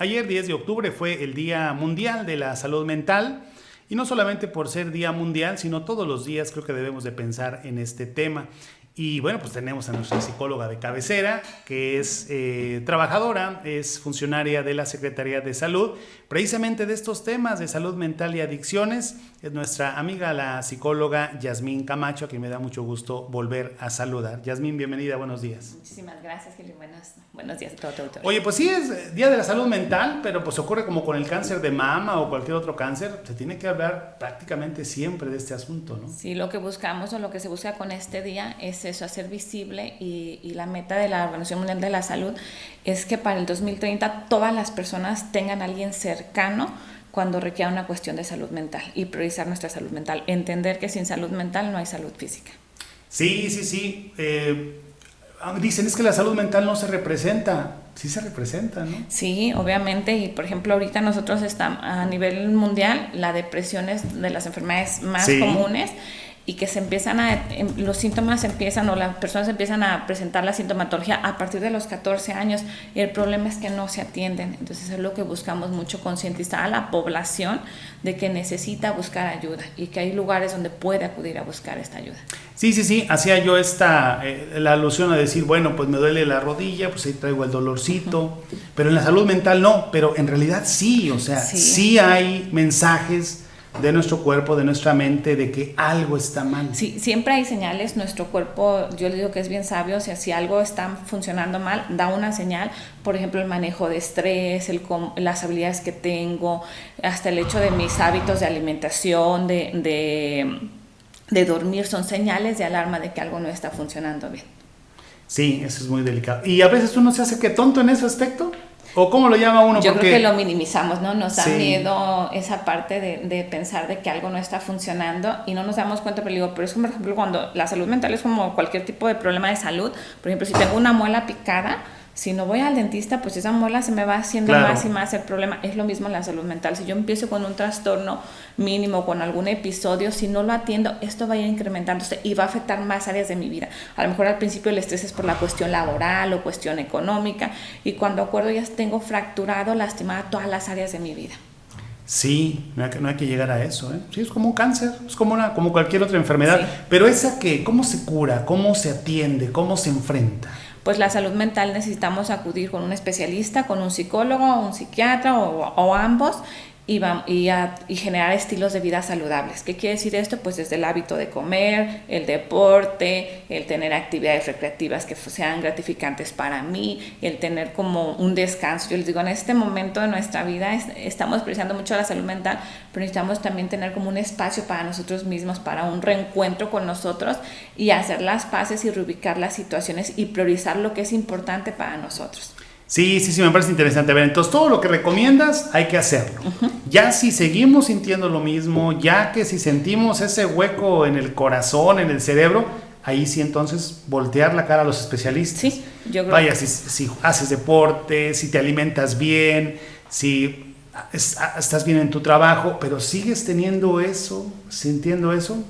Ayer 10 de octubre fue el Día Mundial de la Salud Mental y no solamente por ser Día Mundial, sino todos los días creo que debemos de pensar en este tema. Y bueno, pues tenemos a nuestra psicóloga de cabecera, que es trabajadora, es funcionaria de la Secretaría de Salud, precisamente de estos temas de salud mental y adicciones. Es nuestra amiga, la psicóloga Yasmín Camacho, a quien me da mucho gusto volver a saludar. Yasmín, bienvenida, buenos días. Muchísimas gracias, Geli. Buenos días a todo tu auditorio. Oye, pues sí es Día de la Salud Mental, pero pues ocurre como con el cáncer de mama o cualquier otro cáncer, se tiene que hablar prácticamente siempre de este asunto, ¿no? Sí, lo que buscamos o lo que se busca con este día es eso, hacer visible y la meta de la Organización Mundial de la Salud es que para el 2030 todas las personas tengan a alguien cercano cuando requiera una cuestión de salud mental y priorizar nuestra salud mental, entender que sin salud mental no hay salud física. Sí. Dicen es que la salud mental no se representa. Sí se representa, ¿no? Sí, obviamente, y por ejemplo ahorita nosotros estamos a nivel mundial, la depresión es de las enfermedades más comunes y que se empiezan los síntomas empiezan o las personas empiezan a presentar la sintomatología a partir de los 14 años y el problema es que no se atienden. Entonces es lo que buscamos mucho, concientizar a la población de que necesita buscar ayuda y que hay lugares donde puede acudir a buscar esta ayuda. Sí, hacía yo la alusión a decir, bueno, pues me duele la rodilla, pues ahí traigo el dolorcito, pero en la salud mental no, pero en realidad sí, o sea, sí hay mensajes de nuestro cuerpo, de nuestra mente, de que algo está mal. Sí, siempre hay señales, nuestro cuerpo, yo le digo que es bien sabio, o sea, si algo está funcionando mal, da una señal, por ejemplo, el manejo de estrés, las habilidades que tengo, hasta el hecho de mis hábitos de alimentación, de dormir, son señales de alarma de que algo no está funcionando bien. Sí, eso es muy delicado. ¿Y a veces uno se hace que tonto en ese aspecto? ¿O cómo lo llama uno? Yo creo que lo minimizamos, ¿no? Nos da miedo esa parte de pensar de que algo no está funcionando y no nos damos cuenta, pero es como, por ejemplo, cuando la salud mental es como cualquier tipo de problema de salud. Por ejemplo, si tengo una muela picada, si no voy al dentista, pues esa muela se me va haciendo más y más el problema. Es lo mismo en la salud mental. Si yo empiezo con un trastorno mínimo, con algún episodio, si no lo atiendo, esto va a ir incrementándose y va a afectar más áreas de mi vida. A lo mejor al principio el estrés es por la cuestión laboral o cuestión económica y cuando acuerdo ya tengo fracturado, lastimada todas las áreas de mi vida. Sí, no hay que llegar a eso, ¿eh? Sí, es como un cáncer, es como cualquier otra enfermedad. Sí. Pero esa ¿cómo se cura? ¿Cómo se atiende? ¿Cómo se enfrenta? Pues la salud mental necesitamos acudir con un especialista, con un psicólogo, un psiquiatra o ambos y generar estilos de vida saludables. ¿Qué quiere decir esto? Pues desde el hábito de comer, el deporte, el tener actividades recreativas que sean gratificantes para mí, el tener como un descanso. Yo les digo, en este momento de nuestra vida estamos priorizando mucho la salud mental, pero necesitamos también tener como un espacio para nosotros mismos, para un reencuentro con nosotros y hacer las paces y reubicar las situaciones y priorizar lo que es importante para nosotros. Sí, me parece interesante. A ver, entonces todo lo que recomiendas hay que hacerlo. Ya si seguimos sintiendo lo mismo, ya que si sentimos ese hueco en el corazón, en el cerebro, ahí sí entonces voltear la cara a los especialistas. Sí, yo creo. Vaya, si haces deporte, si te alimentas bien, si estás bien en tu trabajo, pero sigues teniendo eso, sintiendo eso,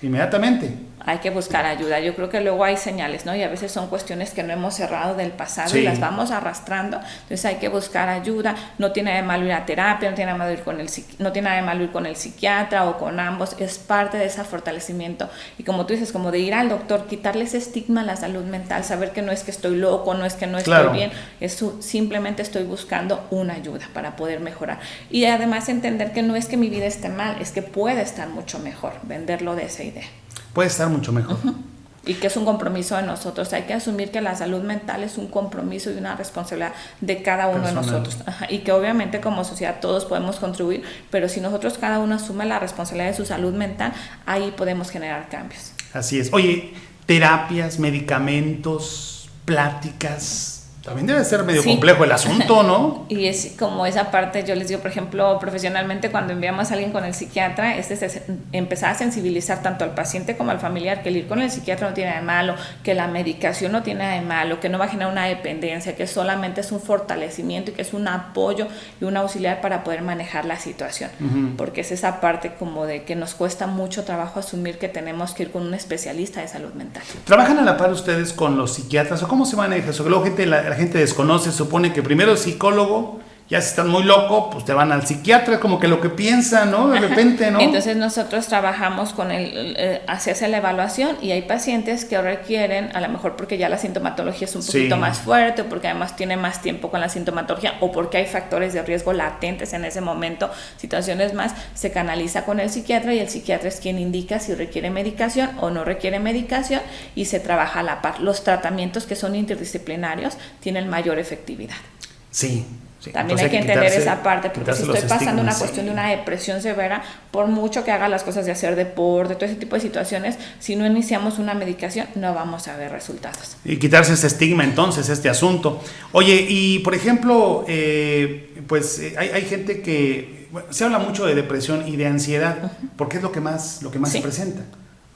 inmediatamente hay que buscar ayuda. Yo creo que luego hay señales, ¿no? Y a veces son cuestiones que no hemos cerrado del pasado y las vamos arrastrando. Entonces hay que buscar ayuda. No tiene nada de malo ir a terapia, no tiene nada de malo ir con el psiquiatra o con ambos. Es parte de ese fortalecimiento. Y como tú dices, como de ir al doctor, quitarle ese estigma a la salud mental, saber que no es que estoy loco, no es que no estoy bien, simplemente estoy buscando una ayuda para poder mejorar. Y además entender que no es que mi vida esté mal, es que puede estar mucho mejor, venderlo de esa idea. Puede estar mucho mejor. Y que es un compromiso de nosotros. Hay que asumir que la salud mental es un compromiso y una responsabilidad de cada uno de nosotros. Y que obviamente como sociedad todos podemos contribuir, pero si nosotros cada uno asume la responsabilidad de su salud mental, ahí podemos generar cambios. Así es. Oye, terapias, medicamentos, pláticas... También debe ser medio complejo el asunto, ¿no? Y es como esa parte, yo les digo, por ejemplo, profesionalmente, cuando enviamos a alguien con el psiquiatra, empezar a sensibilizar tanto al paciente como al familiar, que el ir con el psiquiatra no tiene nada de malo, que la medicación no tiene nada de malo, que no va a generar una dependencia, que solamente es un fortalecimiento y que es un apoyo y un auxiliar para poder manejar la situación. Porque es esa parte como de que nos cuesta mucho trabajo asumir que tenemos que ir con un especialista de salud mental. ¿Trabajan a la par ustedes con los psiquiatras o cómo se maneja eso? La gente desconoce, supone que primero es psicólogo Ya si estás muy loco, pues te van al psiquiatra, es como que lo que piensan, ¿no? De repente, ¿no? Entonces nosotros trabajamos con hacerse la evaluación y hay pacientes que requieren, a lo mejor porque ya la sintomatología es un poquito más fuerte, o porque además tiene más tiempo con la sintomatología, o porque hay factores de riesgo latentes en ese momento, situaciones más, se canaliza con el psiquiatra y el psiquiatra es quien indica si requiere medicación o no requiere medicación y se trabaja a la par. Los tratamientos que son interdisciplinarios tienen mayor efectividad. Sí. Sí, también hay que entender esa parte, porque si estoy pasando una cuestión de una depresión severa, por mucho que haga las cosas de hacer deporte, todo ese tipo de situaciones, si no iniciamos una medicación, no vamos a ver resultados. Y quitarse ese estigma entonces, este asunto. Oye, y por ejemplo, hay gente que, se habla mucho de depresión y de ansiedad, porque es lo que más se presenta.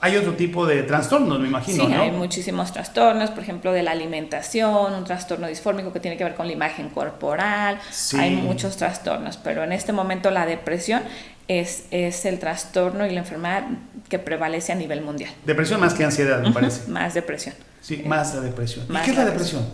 Hay otro tipo de trastornos, me imagino, sí, ¿no? Hay muchísimos trastornos, por ejemplo, de la alimentación, un trastorno disfórmico que tiene que ver con la imagen corporal, hay muchos trastornos, pero en este momento la depresión es el trastorno y la enfermedad que prevalece a nivel mundial. Depresión más que ansiedad, me parece. Más depresión. Sí, más la depresión. ¿Y qué es la depresión?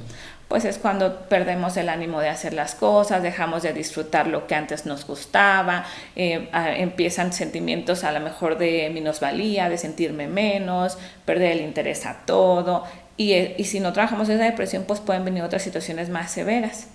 Pues es cuando perdemos el ánimo de hacer las cosas, dejamos de disfrutar lo que antes nos gustaba, empiezan sentimientos a lo mejor de minusvalía, de sentirme menos, perder el interés a todo, y si no trabajamos esa depresión, pues pueden venir otras situaciones más severas.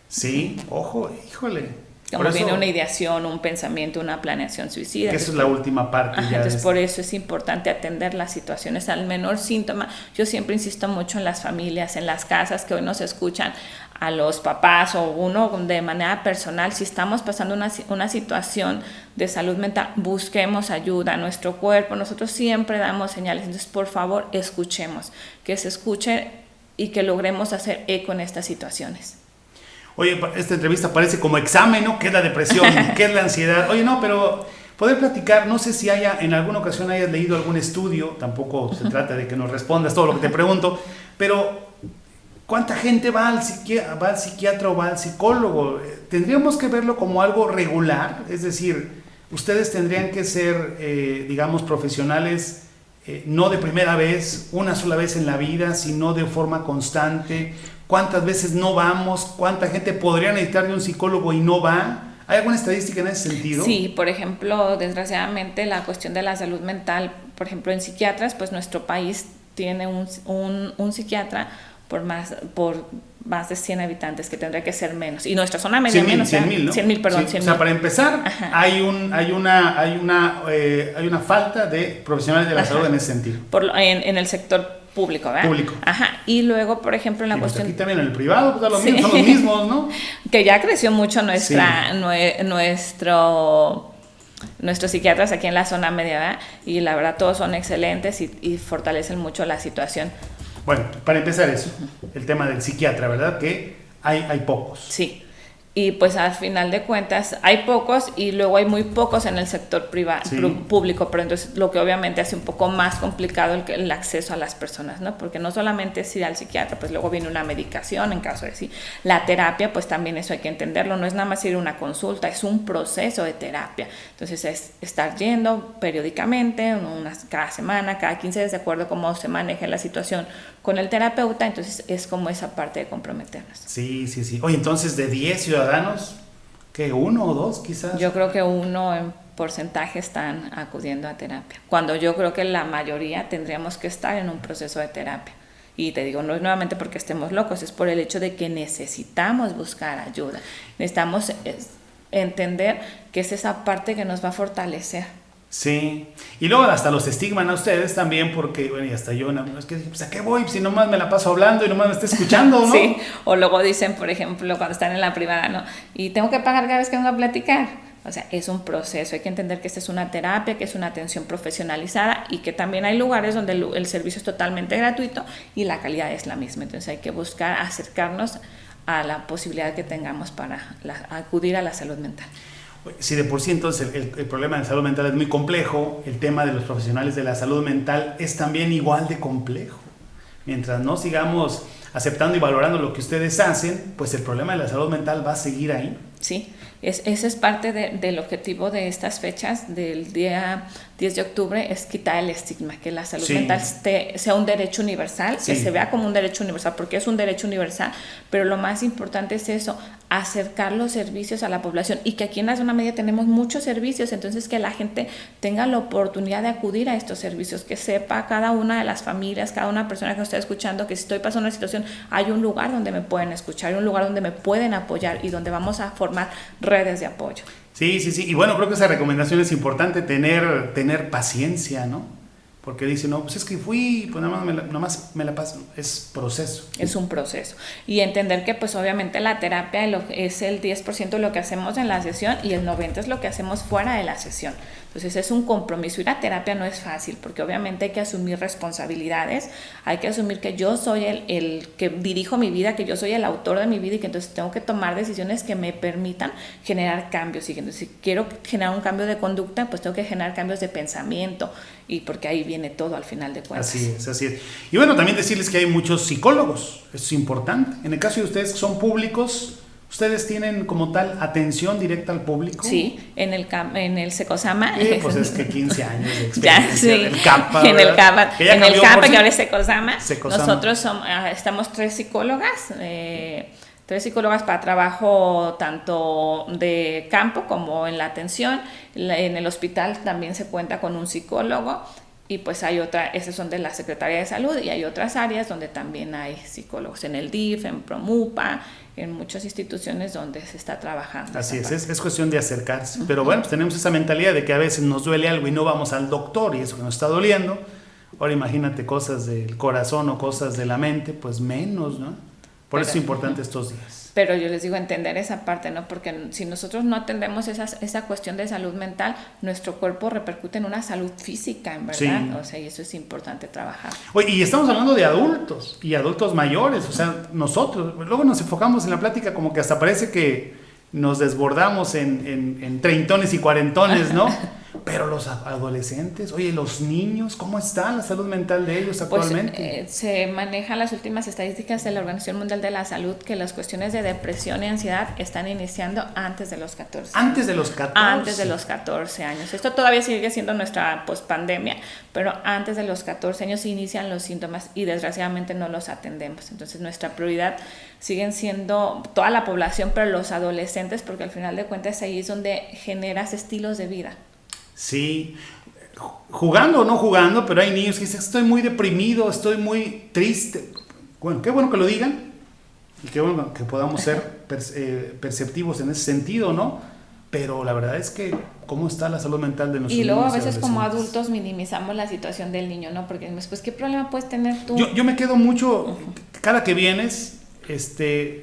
Sí, ojo, híjole. Como viene una ideación, un pensamiento, una planeación suicida. Que esa es la última parte. Entonces, por eso es importante atender las situaciones al menor síntoma. Yo siempre insisto mucho en las familias, en las casas que hoy nos escuchan, a los papás o uno de manera personal. Si estamos pasando una situación de salud mental, busquemos ayuda. Nuestro cuerpo, nosotros siempre damos señales. Entonces, por favor, escuchemos. Que se escuche y que logremos hacer eco en estas situaciones. Oye, esta entrevista parece como examen, ¿no? ¿Qué es la depresión? ¿Qué es la ansiedad? Oye, no, pero poder platicar, no sé si en alguna ocasión hayas leído algún estudio, tampoco se trata de que nos respondas todo lo que te pregunto, pero ¿cuánta gente va al psiquiatra o va al psicólogo? ¿Tendríamos que verlo como algo regular? Es decir, ustedes tendrían que ser, digamos, profesionales no de primera vez, una sola vez en la vida, sino de forma constante. ¿Cuántas veces no vamos? ¿Cuánta gente podría necesitar de un psicólogo y no va? ¿Hay alguna estadística en ese sentido? Sí, por ejemplo, desgraciadamente la cuestión de la salud mental, por ejemplo, en psiquiatras, pues nuestro país tiene un psiquiatra por más de 100 habitantes, que tendría que ser menos. Y nuestra zona media menos. 100,000, ¿no? 100,000, perdón. Sí, 100,000. O sea, para empezar, hay una falta de profesionales de la salud en ese sentido. En el sector público, ¿verdad? Público. Y luego, por ejemplo, en la cuestión... Pues aquí también en el privado, pues son los mismos, ¿no? Que ya creció mucho nuestros psiquiatras aquí en la zona media, ¿verdad? Y la verdad todos son excelentes y fortalecen mucho la situación. Bueno, para empezar eso, el tema del psiquiatra, ¿verdad? Que hay pocos. Sí. Y pues al final de cuentas hay pocos y luego hay muy pocos en el sector público, pero entonces lo que obviamente hace un poco más complicado el acceso a las personas, ¿no? Porque no solamente es ir al psiquiatra, pues luego viene una medicación en caso de sí. La terapia, pues también eso hay que entenderlo, no es nada más ir a una consulta, es un proceso de terapia. Entonces es estar yendo periódicamente, cada semana, cada 15 días, de acuerdo a cómo se maneje la situación con el terapeuta, entonces es como esa parte de comprometernos. Sí. Oye, entonces de 10 ciudadanos, ¿qué? ¿1 o 2 quizás? Yo creo que 1 en porcentaje están acudiendo a terapia, cuando yo creo que la mayoría tendríamos que estar en un proceso de terapia. Y te digo, no es nuevamente porque estemos locos, es por el hecho de que necesitamos buscar ayuda. Necesitamos entender que es esa parte que nos va a fortalecer. Sí, y luego hasta los estigman a ustedes también, porque, bueno, y hasta yo, es que, pues, ¿a qué voy? Si nomás me la paso hablando y nomás me está escuchando, ¿no? Sí, o luego dicen, por ejemplo, cuando están en la privada, ¿no? Y tengo que pagar cada vez que vengo a platicar. O sea, es un proceso, hay que entender que esta es una terapia, que es una atención profesionalizada y que también hay lugares donde el servicio es totalmente gratuito y la calidad es la misma. Entonces hay que buscar acercarnos a la posibilidad que tengamos para acudir a la salud mental. Si de por sí entonces el problema de salud mental es muy complejo, el tema de los profesionales de la salud mental es también igual de complejo. Mientras no sigamos aceptando y valorando lo que ustedes hacen, pues el problema de la salud mental va a seguir ahí. Sí, ese es parte del objetivo de estas fechas, del día 10 de octubre, es quitar el estigma, que la salud mental sea un derecho universal, que se vea como un derecho universal, porque es un derecho universal, pero lo más importante es eso, acercar los servicios a la población, y que aquí en la zona media tenemos muchos servicios, entonces que la gente tenga la oportunidad de acudir a estos servicios, que sepa cada una de las familias, cada una persona que esté escuchando, que si estoy pasando una situación, hay un lugar donde me pueden escuchar, hay un lugar donde me pueden apoyar y donde vamos a formar redes de apoyo. Sí, y bueno, creo que esa recomendación es importante, tener paciencia, ¿no? Porque dice, no, pues es que fui, pues nada más me la paso. Es proceso. Es un proceso. Y entender que pues obviamente la terapia es el 10% de lo que hacemos en la sesión y el 90% es lo que hacemos fuera de la sesión. Entonces es un compromiso. Ir a terapia no es fácil, porque obviamente hay que asumir responsabilidades, hay que asumir que yo soy el que dirijo mi vida, que yo soy el autor de mi vida, y que entonces tengo que tomar decisiones que me permitan generar cambios. Y entonces, si quiero generar un cambio de conducta, pues tengo que generar cambios de pensamiento, y porque ahí viene todo al final de cuentas. Así es. Y bueno, también decirles que hay muchos psicólogos, eso es importante. En el caso de ustedes que son públicos, ¿ustedes tienen como tal atención directa al público? Sí, en el Secosama. Pues es que 15 años de experiencia. Ya, sí. El CAPA, en el CAPA, que ahora es Secosama. Nosotros estamos 3 psicólogas, 3 psicólogas para trabajo tanto de campo como en la atención. En el hospital también se cuenta con un psicólogo, y pues hay esas son de la Secretaría de Salud, y hay otras áreas donde también hay psicólogos, en el DIF, en Promupa, en muchas instituciones donde se está trabajando. Así es cuestión de acercarse. Pero bueno, pues tenemos esa mentalidad de que a veces nos duele algo y no vamos al doctor, y eso que nos está doliendo. Ahora imagínate cosas del corazón o cosas de la mente, pues menos, ¿no? Por eso es importante estos días. Pero yo les digo, entender esa parte, ¿no? Porque si nosotros no atendemos esa cuestión de salud mental, nuestro cuerpo repercute en una salud física, en verdad. Sí. O sea, y eso es importante trabajar. Oye, y estamos hablando de adultos y adultos mayores, o sea, nosotros, luego nos enfocamos en la plática como que hasta parece que nos desbordamos en treintones y cuarentones, ¿no? Pero los adolescentes, oye, los niños, ¿cómo está la salud mental de ellos actualmente? Pues, se manejan las últimas estadísticas de la Organización Mundial de la Salud, que las cuestiones de depresión y ansiedad están iniciando antes de los 14. ¿Antes de los 14? Antes de los 14 años. Esto todavía sigue siendo nuestra pospandemia, pero antes de los 14 años inician los síntomas, y desgraciadamente no los atendemos. Entonces nuestra prioridad siguen siendo toda la población, pero los adolescentes, porque al final de cuentas ahí es donde generas estilos de vida. Sí, jugando o no jugando, pero hay niños que dicen, estoy muy deprimido, estoy muy triste. Bueno, qué bueno que lo digan, y qué bueno que podamos ser perceptivos en ese sentido, ¿no? Pero la verdad es que, ¿cómo está la salud mental de nuestros niños? Y luego a veces como adultos minimizamos la situación del niño, ¿no? Porque después, ¿qué problema puedes tener tú? Yo me quedo mucho, cada que vienes,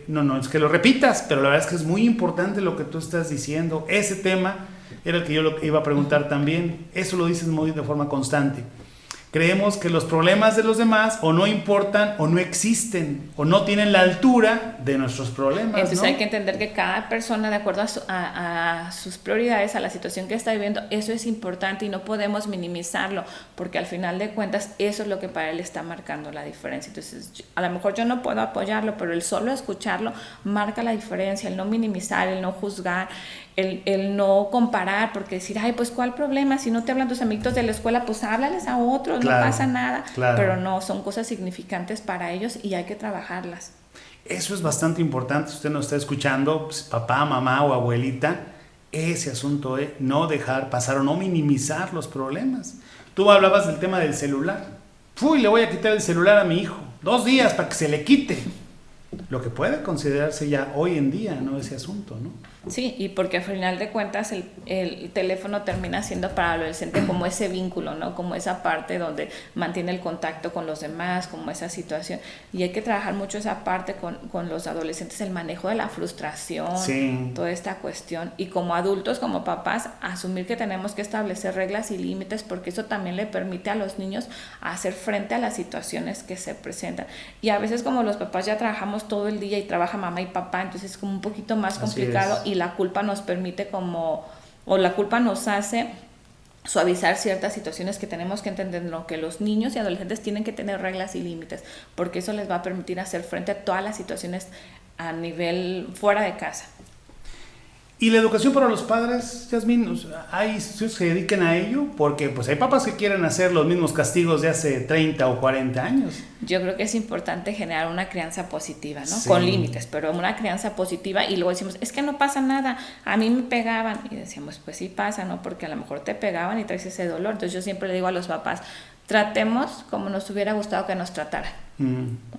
no es que lo repitas, pero la verdad es que es muy importante lo que tú estás diciendo. Ese tema era el que yo lo iba a preguntar también. Eso lo dices muy de forma constante. Creemos que los problemas de los demás o no importan o no existen o no tienen la altura de nuestros problemas. Entonces, ¿no? Hay que entender que cada persona, de acuerdo a sus prioridades, a la situación que está viviendo, eso es importante, y no podemos minimizarlo, porque al final de cuentas eso es lo que para él está marcando la diferencia. Entonces, a lo mejor yo no puedo apoyarlo, pero el solo escucharlo marca la diferencia, el no minimizar, el no juzgar, el no comparar, porque decir, ay, pues ¿cuál problema? Si no te hablan tus amiguitos de la escuela, pues háblales a otros, claro, no pasa nada. Claro. Pero no, son cosas significantes para ellos y hay que trabajarlas. Eso es bastante importante. Si usted nos está escuchando, pues, papá, mamá o abuelita, ese asunto de no dejar pasar o no minimizar los problemas. Tú hablabas del tema del celular. Le voy a quitar el celular a mi hijo 2 días para que se le quite. Lo que puede considerarse ya hoy en día, ¿no? Ese asunto, ¿no? Sí, y porque al final de cuentas el teléfono termina siendo para el adolescente como ese vínculo, ¿no? Como esa parte donde mantiene el contacto con los demás, como esa situación. Y hay que trabajar mucho esa parte con los adolescentes, el manejo de la frustración, sí, toda esta cuestión. Y como adultos, como papás, asumir que tenemos que establecer reglas y límites, porque eso también le permite a los niños hacer frente a las situaciones que se presentan. Y a veces como los papás ya trabajamos todo el día y trabaja mamá y papá, entonces es como un poquito más complicado, y la culpa nos permite la culpa nos hace suavizar ciertas situaciones que tenemos que entender, ¿no? Que los niños y adolescentes tienen que tener reglas y límites, porque eso les va a permitir hacer frente a todas las situaciones a nivel fuera de casa. ¿Y la educación para los padres, Yasmín? O sea, ¿hay instituciones que se dediquen a ello? Porque pues hay papás que quieren hacer los mismos castigos de hace 30 o 40 años. Yo creo que es importante generar una crianza positiva, ¿no? Sí. Con límites, pero una crianza positiva, y luego decimos, es que no pasa nada, a mí me pegaban, y decíamos, pues sí pasa, ¿no? Porque a lo mejor te pegaban y traes ese dolor. Entonces yo siempre le digo a los papás, tratemos como nos hubiera gustado que nos trataran.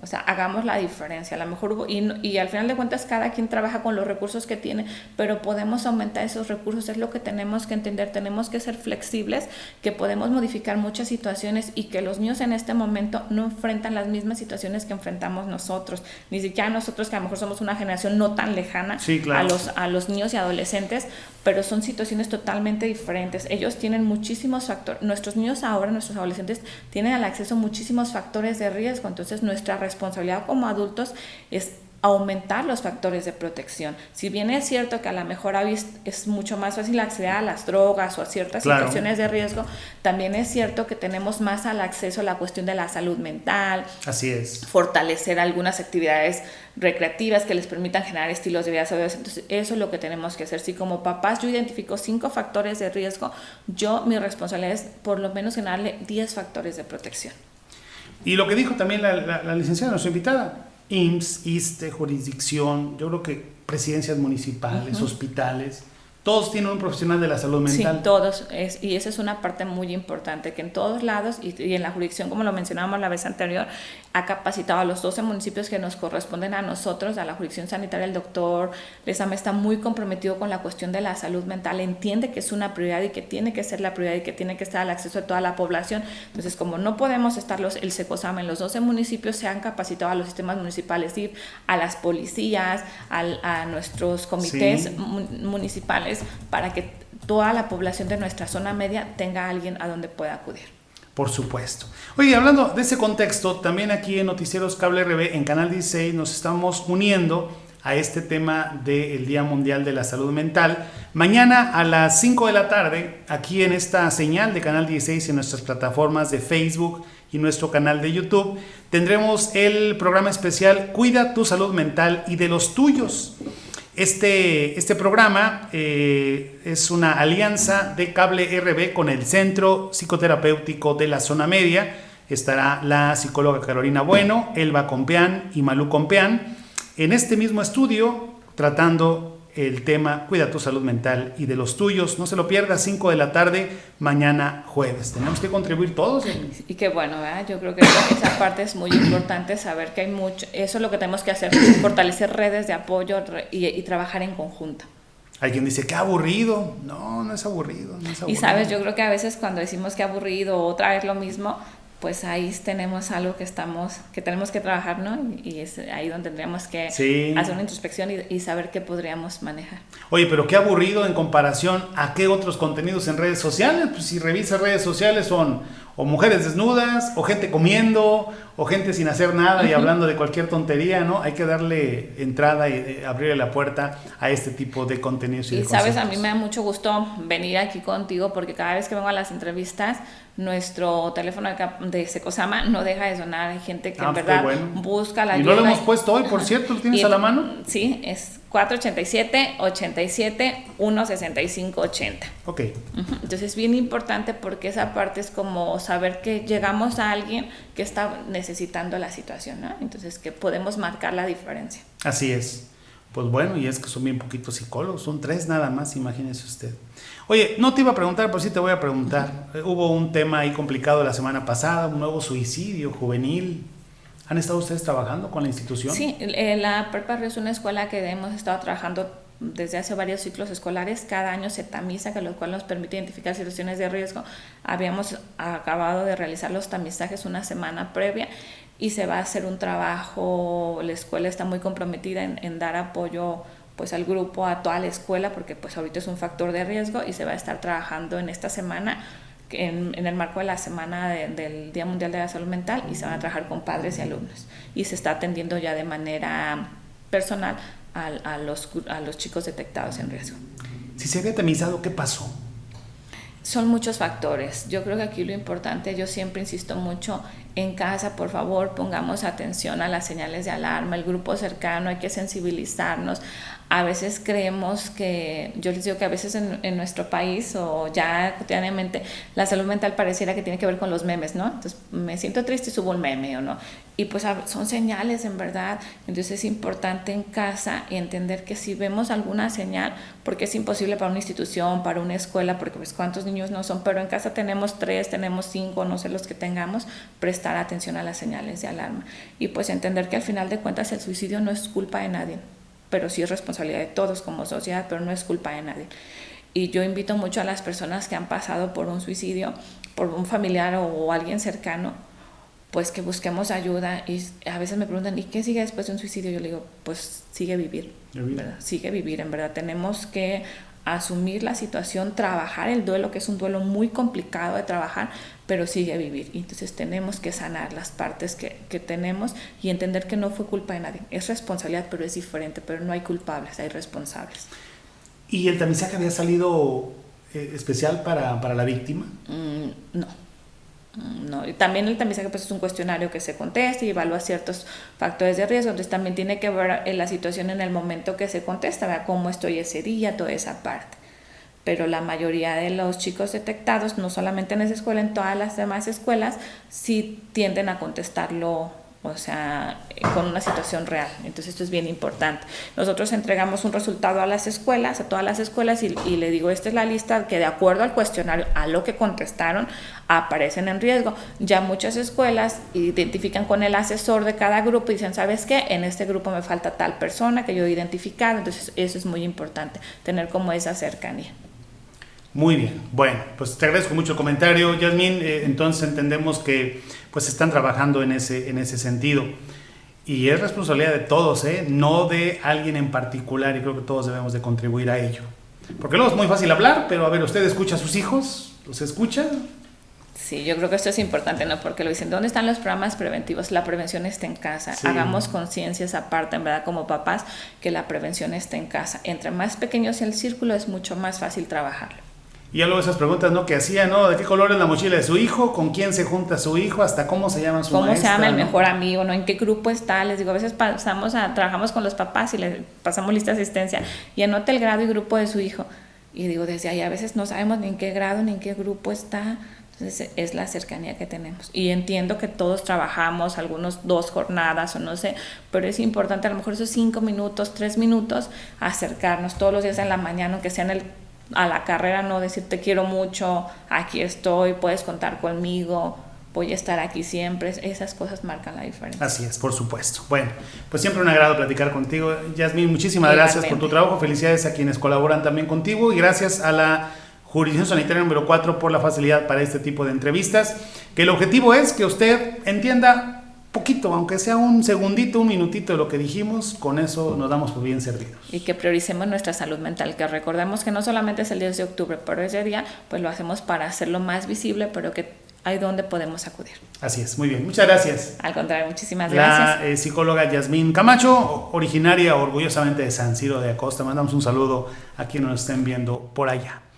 O sea, hagamos la diferencia. A lo mejor y al final de cuentas cada quien trabaja con los recursos que tiene, pero podemos aumentar esos recursos. Es lo que tenemos que entender. Tenemos que ser flexibles, que podemos modificar muchas situaciones y que los niños en este momento no enfrentan las mismas situaciones que enfrentamos nosotros. Ni siquiera nosotros, que a lo mejor somos una generación no tan lejana, sí, claro, a los niños y adolescentes, pero son situaciones totalmente diferentes. Ellos tienen muchísimos factores. Nuestros niños ahora, nuestros adolescentes, tienen al acceso a muchísimos factores de riesgo. Entonces nuestra responsabilidad como adultos es aumentar los factores de protección. Si bien es cierto que a lo mejor es mucho más fácil acceder a las drogas o a ciertas situaciones de riesgo, también es cierto que tenemos más al acceso a la cuestión de la salud mental. Así es. Fortalecer algunas actividades recreativas que les permitan generar estilos de vida saludables. Entonces eso es lo que tenemos que hacer. Si como papás yo identifico 5 factores de riesgo, mi responsabilidad es por lo menos generarle 10 factores de protección. Y lo que dijo también la licenciada, nuestra invitada, IMSS, ISSSTE, jurisdicción, yo creo que presidencias municipales, hospitales, todos tienen un profesional de la salud mental. Sí, todos, y esa es una parte muy importante, que en todos lados, y en la jurisdicción, como lo mencionábamos la vez anterior, ha capacitado a los 12 municipios que nos corresponden a nosotros, a la jurisdicción sanitaria. El doctor Lezama está muy comprometido con la cuestión de la salud mental, entiende que es una prioridad y que tiene que ser la prioridad y que tiene que estar al acceso de toda la población. Entonces, como no podemos estar el SECOSAM en los 12 municipios, se han capacitado a los sistemas municipales, a las policías, a nuestros comités municipales, para que toda la población de nuestra zona media tenga a alguien a donde pueda acudir. Por supuesto. Oye, hablando de ese contexto, también aquí en Noticieros Cable RB, en Canal 16, nos estamos uniendo a este tema del Día Mundial de la Salud Mental. Mañana a las 5 de la tarde, aquí en esta señal de Canal 16, en nuestras plataformas de Facebook y nuestro canal de YouTube, tendremos el programa especial Cuida tu salud mental y de los tuyos. Este programa es una alianza de Cable RB con el Centro Psicoterapéutico de la Zona Media. Estará la psicóloga Carolina Bueno, Elba Compeán y Malú Compeán en este mismo estudio tratando el tema Cuida tu salud mental y de los tuyos. No se lo pierda, 5 de la tarde, mañana jueves. Tenemos que contribuir todos. Y qué bueno, ¿verdad? Yo creo que esa parte es muy importante, saber que hay mucho. Eso es lo que tenemos que hacer, fortalecer redes de apoyo y trabajar en conjunto. Hay quien dice, qué aburrido. No, no es aburrido, no es aburrido. Y sabes, yo creo que a veces cuando decimos que aburrido o otra vez lo mismo, pues ahí tenemos algo que tenemos que trabajar, ¿no? Y es ahí donde tendríamos que hacer una introspección y saber qué podríamos manejar. Oye, pero qué aburrido en comparación a qué otros contenidos en redes sociales. Pues si revisas redes sociales son o mujeres desnudas, o gente comiendo, o gente sin hacer nada y hablando de cualquier tontería, ¿no? Hay que darle entrada y abrirle la puerta a este tipo de contenidos. Y sabes, a mí me da mucho gusto venir aquí contigo porque cada vez que vengo a las entrevistas, nuestro teléfono de SECOSAMA no deja de sonar. Hay gente que en verdad busca la ayuda. Y no lo hemos puesto hoy, por cierto, ¿lo tienes a la mano? Sí, es 487-87-165-80. Ok. Entonces es bien importante porque esa parte es como saber que llegamos a alguien que está necesitando la situación, ¿no? Entonces que podemos marcar la diferencia. Así es. Pues bueno, y es que son bien poquitos psicólogos, son 3 nada más, imagínese usted. Oye, no te iba a preguntar, pero sí te voy a preguntar. Hubo un tema ahí complicado la semana pasada, un nuevo suicidio juvenil. ¿Han estado ustedes trabajando con la institución? Sí, la Prepa Río es una escuela que hemos estado trabajando desde hace varios ciclos escolares. Cada año se tamiza, que lo cual nos permite identificar situaciones de riesgo. Habíamos acabado de realizar los tamizajes una semana previa y se va a hacer un trabajo. La escuela está muy comprometida en dar apoyo pues al grupo, a toda la escuela, porque pues ahorita es un factor de riesgo y se va a estar trabajando en esta semana en el marco de la semana del Día Mundial de la Salud Mental, y se van a trabajar con padres y alumnos y se está atendiendo ya de manera personal a los chicos detectados en riesgo. Si se había tamizado, ¿qué pasó? Son muchos factores. Yo creo que aquí lo importante, yo siempre insisto mucho En casa, por favor, pongamos atención a las señales de alarma, el grupo cercano, hay que sensibilizarnos. A veces creemos que, yo les digo que a veces en nuestro país o ya cotidianamente la salud mental pareciera que tiene que ver con los memes, ¿no? Entonces me siento triste y subo un meme o no. Y pues son señales en verdad. Entonces es importante en casa entender que si vemos alguna señal, porque es imposible para una institución, para una escuela, porque pues cuántos niños no son, pero en casa tenemos 3, tenemos 5, no sé los que tengamos, prestar atención a las señales de alarma. Y pues entender que al final de cuentas el suicidio no es culpa de nadie, pero sí es responsabilidad de todos como sociedad, pero no es culpa de nadie. Y yo invito mucho a las personas que han pasado por un suicidio, por un familiar o alguien cercano, pues que busquemos ayuda. Y a veces me preguntan, ¿y qué sigue después de un suicidio? Yo le digo, pues sigue vivir, ¿verdad? Sigue vivir, en verdad. Tenemos que asumir la situación, trabajar el duelo, que es un duelo muy complicado de trabajar, pero sigue vivir. Y entonces tenemos que sanar las partes que tenemos y entender que no fue culpa de nadie. Es responsabilidad, pero es diferente, pero no hay culpables, hay responsables. ¿Y el tamizaje había salido especial para la víctima? No, y también el tamizaje pues es un cuestionario que se contesta y evalúa ciertos factores de riesgo, entonces también tiene que ver la situación en el momento que se contesta, ¿verdad? Cómo estoy ese día, toda esa parte. Pero la mayoría de los chicos detectados, no solamente en esa escuela, en todas las demás escuelas, sí tienden a contestarlo, o sea, con una situación real. Entonces esto es bien importante. Nosotros entregamos un resultado a las escuelas, a todas las escuelas, y le digo, esta es la lista que de acuerdo al cuestionario, a lo que contestaron, aparecen en riesgo. Ya muchas escuelas identifican con el asesor de cada grupo y dicen, ¿sabes qué? En este grupo me falta tal persona que yo he identificado. Entonces eso es muy importante, tener como esa cercanía. Muy bien, bueno, pues te agradezco mucho el comentario, Yasmín. Entonces entendemos que pues están trabajando en ese sentido y es responsabilidad de todos, no de alguien en particular, y creo que todos debemos de contribuir a ello, porque luego es muy fácil hablar, pero a ver, ¿usted escucha a sus hijos? ¿Los escucha? Sí, yo creo que esto es importante, ¿no? Porque lo dicen, ¿dónde están los programas preventivos? La prevención está en casa. Sí. Hagamos conciencia esa parte, en verdad, como papás, que la prevención está en casa. Entre más pequeño sea el círculo, es mucho más fácil trabajarlo. Y ya luego esas preguntas, ¿no? Que hacía, ¿no? ¿De qué color es la mochila de su hijo? ¿Con quién se junta su hijo? ¿Hasta cómo se llama su maestra? ¿Cómo se llama el ¿no? mejor amigo? ¿No? ¿En qué grupo está? Les digo, a veces trabajamos con los papás y les pasamos lista de asistencia y anota el grado y grupo de su hijo. Y digo, desde ahí a veces no sabemos ni en qué grado ni en qué grupo está. Entonces es la cercanía que tenemos. Y entiendo que todos trabajamos, algunos 2 jornadas o no sé, pero es importante a lo mejor esos 5 minutos, 3 minutos, acercarnos todos los días en la mañana, aunque sea a la carrera, no decir te quiero mucho, aquí estoy, puedes contar conmigo, voy a estar aquí siempre. Esas cosas marcan la diferencia. Así es, por supuesto. Bueno, pues siempre un agrado platicar contigo, Yasmín. Muchísimas gracias por tu trabajo. Felicidades a quienes colaboran también contigo y gracias a la Jurisdicción Sanitaria número 4 por la facilidad para este tipo de entrevistas, que el objetivo es que usted entienda poquito, aunque sea un segundito, un minutito de lo que dijimos, con eso nos damos por bien servidos. Y que prioricemos nuestra salud mental, que recordemos que no solamente es el 10 de octubre, pero ese día pues lo hacemos para hacerlo más visible, pero que hay donde podemos acudir. Así es, muy bien, muchas gracias. Al contrario, muchísimas gracias. La psicóloga Yasmín Camacho, originaria orgullosamente de San Ciro de Acosta. Mandamos un saludo a quienes nos estén viendo por allá.